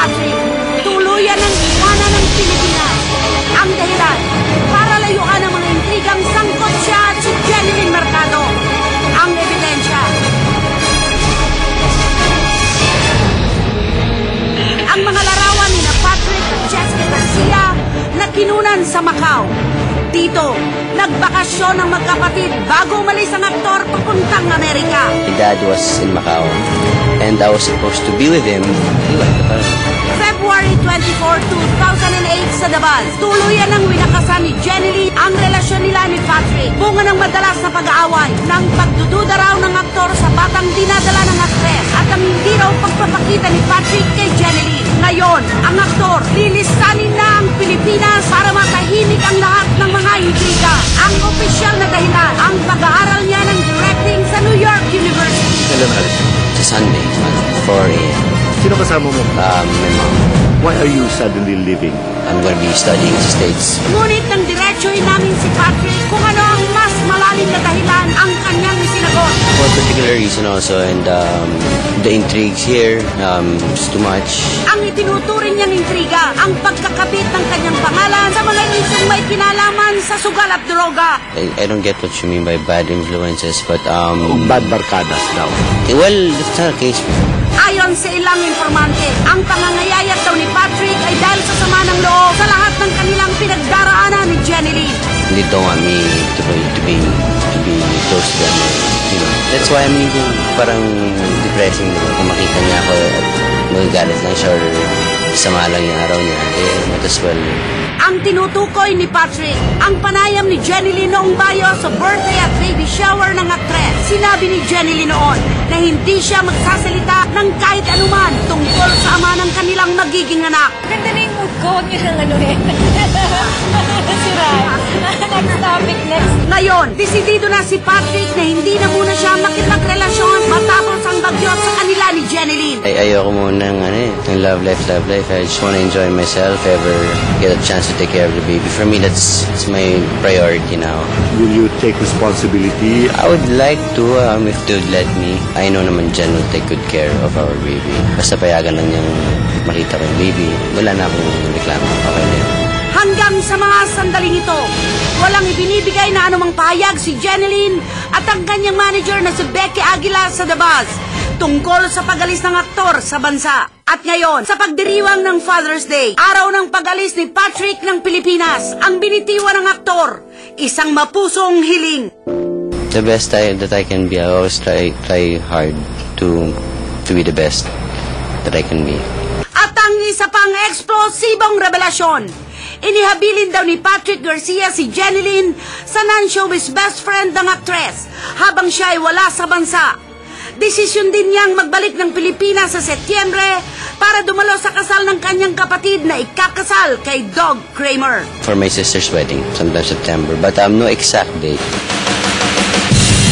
Patrick, tuluyan ng iwanan ng Pilipinas. Ang dahilan, para layuan ang mga intrigang sangkot siya at si Jeneline Mercado. Ang ebidensya, ang mga larawan ni Patrick at Jessica Garcia na kinunan sa Macau. Dito, nagbakasyon ang magkapatid bago umalis ang aktor papuntang Amerika. My dad was in Macau and I was supposed to be with him. February 24, 2008 sa Davao, tuluyan ng winakasan ni Jeneline ang relasyon nila ni Patrick. Bunga ng madalas na pag-aaway ng pagdududa raw ng aktor sa batang dinadala ng aktres at ang hindi raw pagpapakita ni Patrick kay Jeneline. Ngayon, ang aktor lilistanin na ang Pilipinas para matahimik ang lahat ng mga intriga. Ang opisyal na dahilan, ang pag-aaral niya ng directing sa New York University. Kailan alis? Sa Sunday, 4 a.m. Sino kasama mo? My mom. Why are you suddenly leaving? I'm gonna be studying sa States. Ngunit nang diretso'y namin si Patrick kung ano ang mas malalim na dahilan ang kanyang isinagot. For a particular reason also, and the intrigues here is too much. Ang itinuturing niyang intriga, ang pagkakabit ng kanyang pangalan sa mga isyong may kinalaman sa sugal at droga. I don't get what you mean by bad influences, but Bad barkadas daw. well, that's not the case. Ayon sa ilang informante, ang pangangayayat daw ni Patrick ay dahil sa sama ng loob sa lahat ng kanilang pinagdaraanan ni Jeneline. They don't want me to be close to them. You know, that's why I'm even parang depressing. Kung makita niya ako at magagalit lang siya or sama lang yung araw niya, might as well. Ang tinutukoy ni Patrick, ang panayam ni Jeneline noong bayo sa birthday at baby shower ng aktres. Sinabi ni Jeneline noon na hindi siya magsasalita ng kahit anuman tungkol sa ama ng kanilang magiging anak. Ganda na yung mood ko, huwag niyo lang ano rin. Siray. Next topic, next. Ngayon, desidido na si Patrick na hindi na muna siya makipagrelasyon matapos ang bagyo sa kanila ni Jeneline. Ayoko muna ng love life. I just want to enjoy myself, ever get a chance to take care of the baby. For me, that's my priority now. Will you take responsibility? I would like to, if they would let me. I know naman Jen will take good care of our baby. Basta payagan lang niyang makita ko yung baby. Wala na akong reklamo. Okay na yun. Hanggang sa mga sandaling ito, walang ibinibigay na anumang pahayag si Jeneline at ang kanyang manager na si Becky Aguila sa Davao tungkol sa pag-alis ng aktor sa bansa. At ngayon, sa pagdiriwang ng Father's Day, araw ng pag-alis ni Patrick ng Pilipinas, ang binitiwan ng aktor, isang mapusong hiling. The best that I can be, I always try hard to be the best that I can be. At ang isa pang eksplosibong revelasyon, inihabilin daw ni Patrick Garcia si Jeneline sa non-showbiz best friend ng aktres habang siya ay wala sa bansa. Desisyon din niyang magbalik ng Pilipinas sa Setyembre para dumalo sa kasal ng kanyang kapatid na ikakasal kay Doug Kramer. For my sister's wedding, sometime September, but no exact date.